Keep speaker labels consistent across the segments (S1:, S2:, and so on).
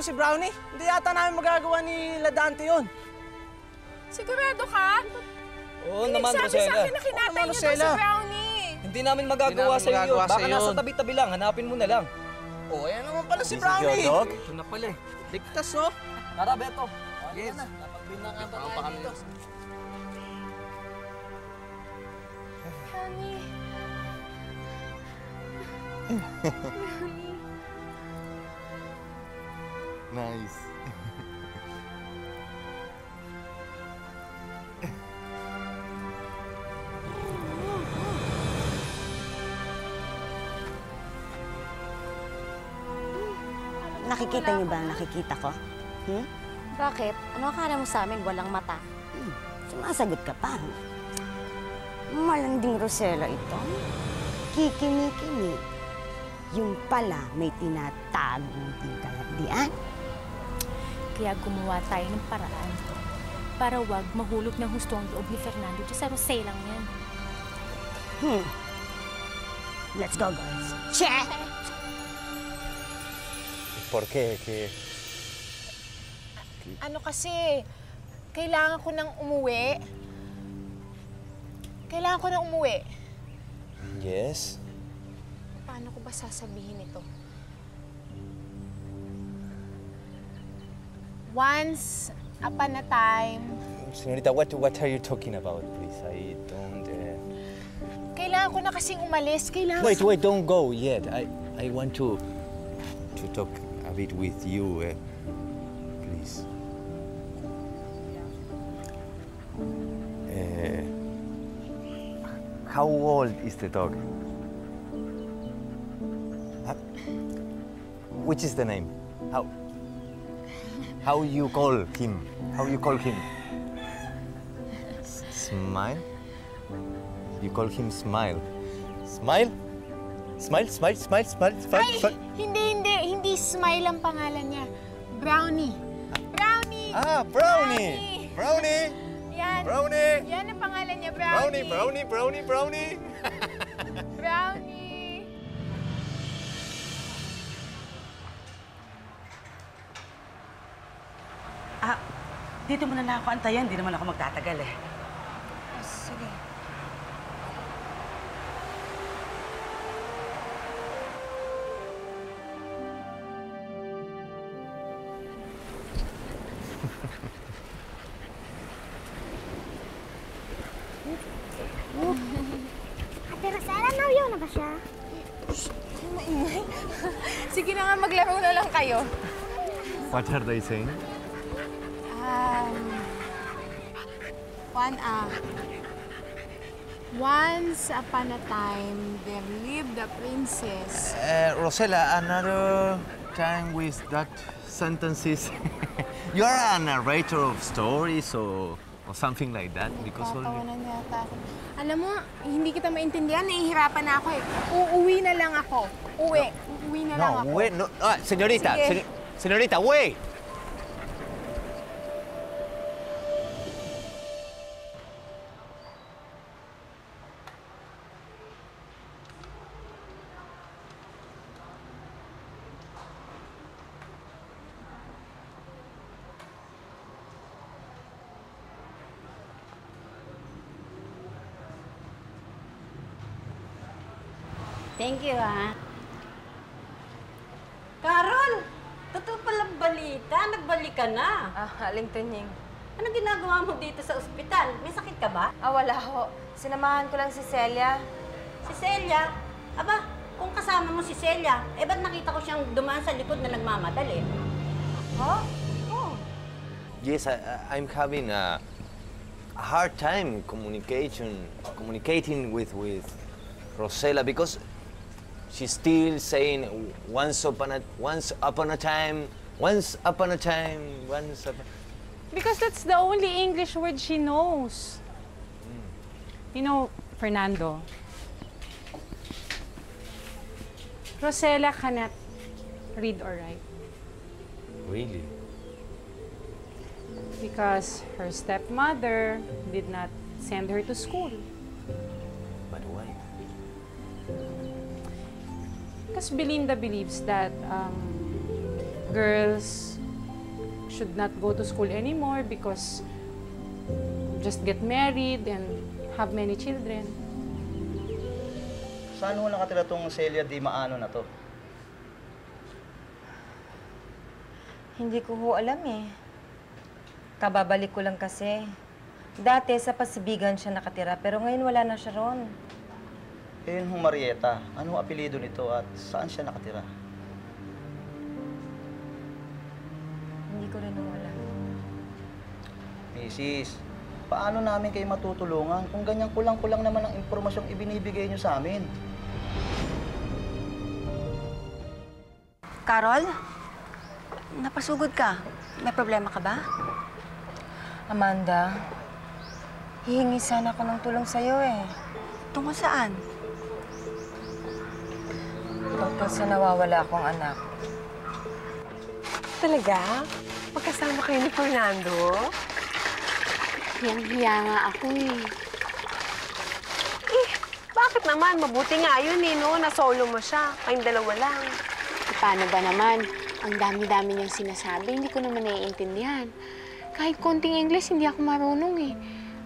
S1: si Brownie. Hindi yata namin magagawa ni Ladante yun.
S2: Sigurado ka?
S3: Oo naman,
S2: Rosella.
S3: Rosella.
S2: Sabi sa akin na kinatay niyo daw si Brownie.
S3: Hindi namin magagawa sa iyo. Baka nasa tabi-tabi lang. Hanapin mo na lang.
S1: Oo, ayan naman pala si Brownie.
S3: Ito na pala eh.
S1: Ligtas, oh.
S3: Tara, Beto.
S1: Yes.
S3: Napagbinangan pa tayo dito.
S2: Brownie.
S4: Nice.
S5: Nakikita niyo ba ang nakikita ko?
S6: Bakit? Ano akala mo sa amin? Walang mata.
S5: Sumasagot ka pa. Malanding Rosella ito. Kikini-kini. Yung pala may tinatagong din kalandian.
S6: Kaya gumawa tayo ng paraan para wag mahulog ng husto ang loob ni Fernando dyan sa Rosellang yan.
S5: Let's go, girls. Check!
S4: ¿Por qué?
S2: Ano kasi, kailangan ko nang umuwi. Kailangan ko nang umuwi.
S4: Yes.
S2: Paano ko ba sasabihin ito? Once upon a time...
S4: Señorita, what are you talking about, please? I don't...
S2: Kailangan ko na kasing umalis. Kailangan...
S4: Wait, don't go yet. I want to talk a bit with you, please. How old is the dog? Which is the name? How you call him? How you call him? Smile? You call him Smile. Smile? Smile.
S2: Ay! Hindi Smile ang pangalan niya. Brownie. Brownie!
S4: Ah, Brownie! Brownie!
S2: Yan.
S4: Brownie!
S2: Yan ang pangalan niya, Brownie.
S4: Brownie!
S2: Brownie!
S7: Dito mo na lang ako antayan. Di naman ako magtatagal eh.
S2: Sige.
S8: Ate Rosella, nawyaw na ba siya?
S2: Maingay. Sige na nga, maglaro na lang kayo.
S4: What are they saying?
S2: Once upon a time, there lived a princess.
S4: Rosella, another time with that sentences. You are a narrator of stories or something like that because
S2: Tatawanan yata ako. Alam mo, hindi kita maintindihan. Nahihirapan na ako eh. Uuwi na lang ako. Uuwi na lang ako.
S4: wait, no. Señorita,
S2: Sige.
S4: señorita, wait.
S5: Thank you, Carol! Totoo palang balita. Nagbalik ka na.
S9: Aling Tunying.
S5: Ano ginagawa mo dito sa ospital? May sakit ka ba?
S9: Wala ho. Sinamahan ko lang si Celia.
S5: Si Celia? Aba, kung kasama mo si Celia, ba't nakita ko siyang dumaan sa likod na nagmamadali?
S9: Huh?
S4: Yes, I'm having a hard time communicating with Rosella because she's still saying once upon a time.
S10: Because that's the only English word she knows. You know, Fernando, Rosella cannot read or write.
S4: Really?
S10: Because her stepmother did not send her to school.
S4: But why?
S10: Because Belinda believes that girls should not go to school anymore because just get married and have many children.
S3: Saan ho nakatira tong Celia Di Maano na to?
S9: Hindi ko ho alam eh. Kababalik ko lang kasi. Dati sa Pasibigan siya nakatira, pero ngayon wala na siya ron.
S3: Eh, yun ho, Marieta. Ano apelido nito at saan siya nakatira?
S9: Hindi ko rin ho alam.
S3: Mrs., paano namin kayo matutulungan kung ganyan kulang-kulang naman ang impormasyong ibinibigay niyo sa amin?
S11: Carol? Napasugod ka. May problema ka ba?
S9: Amanda, hihingi sana ako ng tulong sa'yo eh.
S11: Tungkol saan?
S9: Tungkol sa nawawala akong anak.
S11: Talaga? Magkasama kayo ni Fernando?
S2: Hiyang-hiya nga ako eh.
S11: Bakit naman? Mabuti nga yun eh, no? Na-solo mo siya. Kayong dalawa lang.
S2: Paano ba naman? Ang dami-dami niyang sinasabi, hindi ko naman naiintindihan. Kahit konting English, hindi ako marunong eh.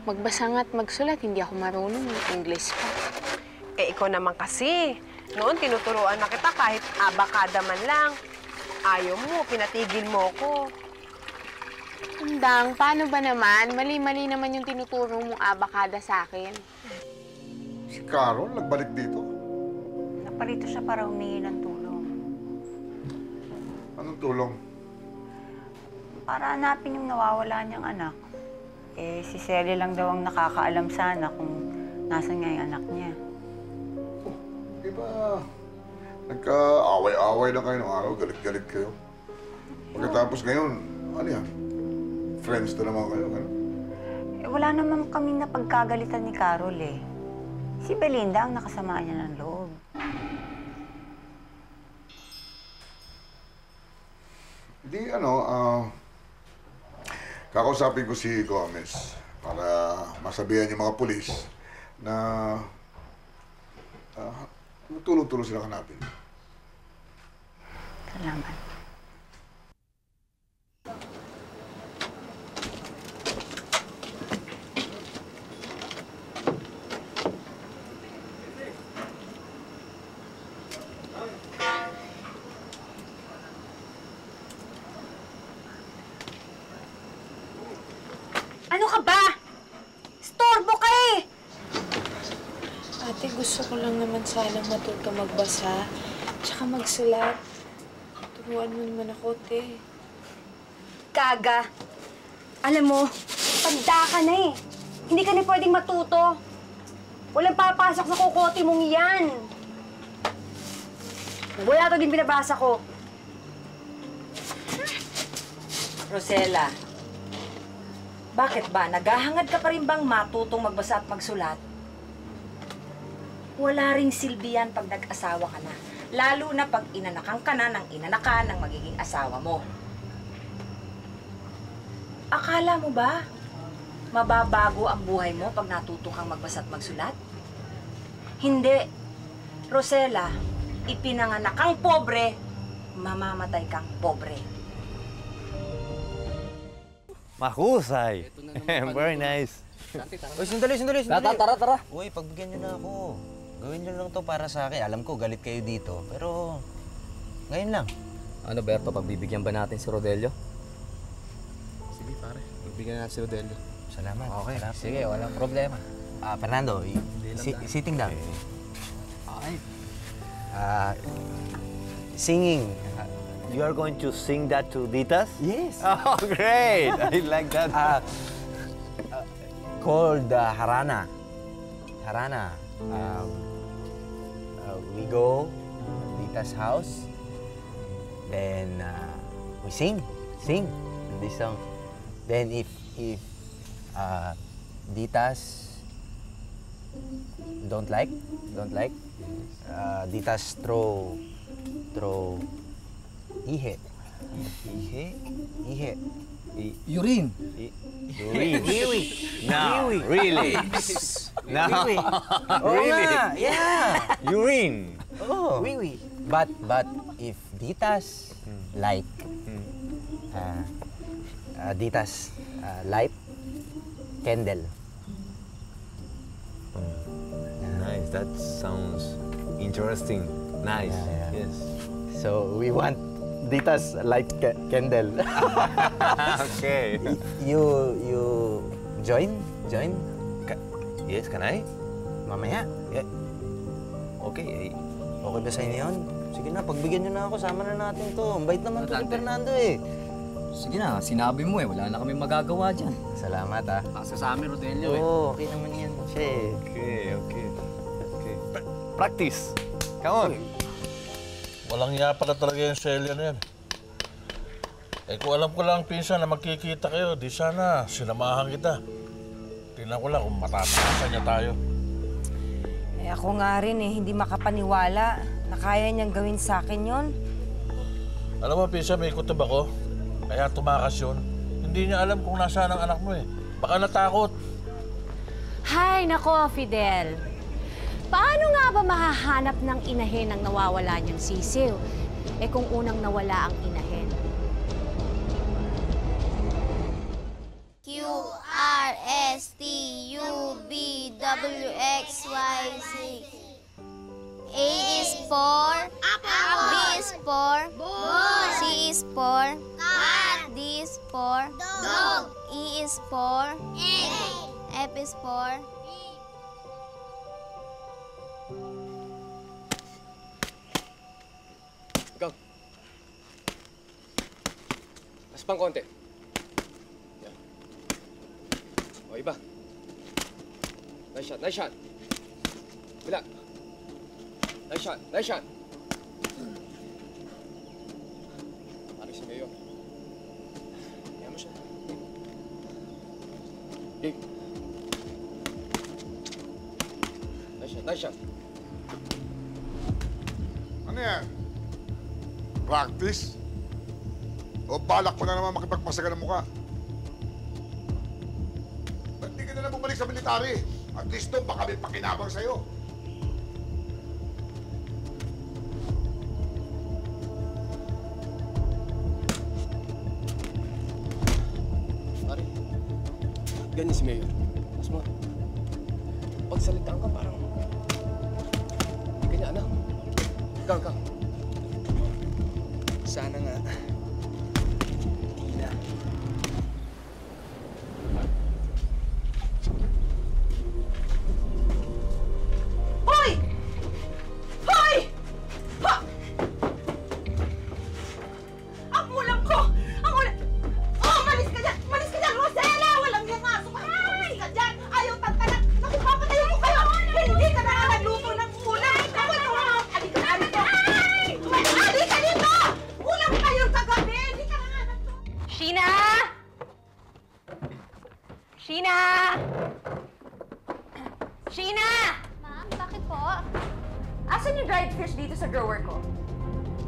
S2: Magbasa nga't magsulat, hindi ako marunong eh. English pa.
S11: Eh, ikaw naman kasi. Noon, tinuturuan na kita kahit abakada man lang. Ayaw mo, pinatigil mo ko.
S2: Andang, paano ba naman? Mali-mali naman yung tinuturo mong abakada sa akin.
S12: Si Carol nagbalik dito.
S11: Naparito siya para humingi ng tulong.
S12: Anong tulong?
S11: Para hanapin yung nawawala niyang anak. Eh, si Celia lang daw ang nakakaalam sana kung nasan nga yung anak niya.
S12: Di ba nagka-away-away na kayo ng araw, galit-galit kayo? Pagkatapos ngayon, ano yan? Friends na naman kayo, ano?
S11: Eh, wala naman kaming napagkagalitan ni Carol eh. Si Belinda ang nakasama niya ng loob.
S12: Di kakausapin ko si Gomez para masabihan yung mga pulis na tulong-tulong sila hanapin.
S11: Salamat.
S5: Ano ka ba? Storbo ka eh!
S2: Ate, gusto ko lang naman sanang matuto magbasa, tsaka magsulat. Turuan mo naman ako, te.
S5: Kaga, alam mo, tanda ka na eh. Hindi ka na pwedeng matuto. Walang papasok sa kukote mong yan. Wala to din binabasa ko.
S13: Rosella, bakit ba? Naghahangad ka pa rin bang matutong magbasa at magsulat? Wala ring silbi yan pag nag-asawa ka na. Lalo na pag inanakan ka na ng inanakan ng magiging asawa mo. Akala mo ba mababago ang buhay mo pag natuto kang magbasa at magsulat? Hindi. Rosella, ipinanganak kang pobre, mamamatay kang pobre.
S4: Mahusay. Very nice.
S1: Uy, sandali.
S3: Tara.
S1: Uy, pagbigyan niyo na ako. Gawin niyo lang to para sa akin. Alam ko, galit kayo dito. Pero, ngayon lang.
S3: Ano, Berto, pagbibigyan ba natin si Rodelio?
S14: Sige, pare. Pagbigyan natin si Rodelio.
S1: Salamat.
S14: Okay.
S1: Salamat.
S14: Sige, walang problema.
S1: Fernando, sitting down.
S14: Okay.
S1: Singing.
S4: You are going to sing that to Ditas?
S1: Yes.
S4: Oh, great. I like that.
S1: Called Harana. We go to Dita's house, then we sing this song. Then if Ditas don't like, Ditas throw ihe.
S3: Urine.
S4: Urine. No, really. No. Really?
S1: Yeah.
S4: Urine.
S1: Oh. But if Ditas like, Ditas, light, candle.
S4: Nice. That sounds interesting. Nice.
S1: Yeah.
S4: Yes.
S1: So we want Ditas light candle.
S4: Okay.
S1: You join?
S4: Yes, can I?
S1: Mamaya.
S4: Yeah. Okay.
S1: Okay ba sa inyo yun? Sige na, pagbigyan nyo na ako. Sama na natin to. Ang bait naman to ni Fernando eh.
S15: Sige na, sinabi mo eh. Wala na kami magagawa dyan.
S1: Salamat ah.
S15: Asa sa amin, Rodelio eh.
S1: Oo, okay naman yan siya eh.
S4: Okay. Practice. Come on.
S16: Walang iya pala talaga yung Celia na yan. Eh kung alam ko lang, pinsan, na magkikita kayo, di sana sinamahan kita. Tingnan ko lang kung matatakasan niya tayo.
S9: Eh ako nga rin eh, hindi makapaniwala na kaya niyang gawin sa akin yon.
S16: Alam mo, pinsan, may kutob ako. Kaya tumakas yun. Hindi niya alam kung nasaan ang anak mo eh. Baka natakot.
S17: Hay, nako, Fidel. Paano nga ba mahahanap ng inahin ang nawawala niyang sisiw? Eh kung unang nawala ang inahin.
S8: QRSTUVWXYZ. A is for apple. B is for boy. C is for cat. D is for dog. E is for egg. F is for
S15: Go. Mas pang konti. Yan. O, iba. Nice shot. Bila. Nice shot. Ano si Mayo? Kaya mo siya. Big. Nice shot.
S12: Ano yan? Practice? O balak mo na naman makipagpasaga ng mukha? Ba't di ka na lang bumalik sa military? At least doon, baka may pakinabang sa'yo.
S15: Pare, ganyan si Mayor. Mas mo, pagsalitaan ka parang ganyan, anak. Gang.
S14: Sana nga. Hindi na.
S13: Hoy! Ha! Ang ulam ko! Oh, malis ka dyan! Rosella! Walang yung aso! Malis ka dyan! Ayaw tagtalag! Naku, papatayin mo kayo! Hindi ka na nagluto ng ulam! Halika dito! Halika dito! Ulam kayong kagabi! Hindi ka na nagluto!
S5: Sheena!
S8: Ma'am, bakit po?
S5: Asan yung dried fish dito sa drawer ko?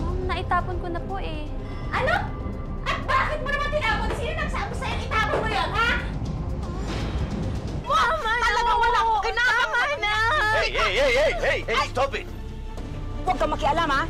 S8: Ma'am, naitapon ko na po eh.
S5: Ano? At bakit mo naman tinapon? Sino nagsabi sa'yo itapon mo yun, ha?
S8: Mama,
S13: Talaga wala akong kinakama na!
S16: Hey! Stop it!
S5: Huwag kang makialam, ha?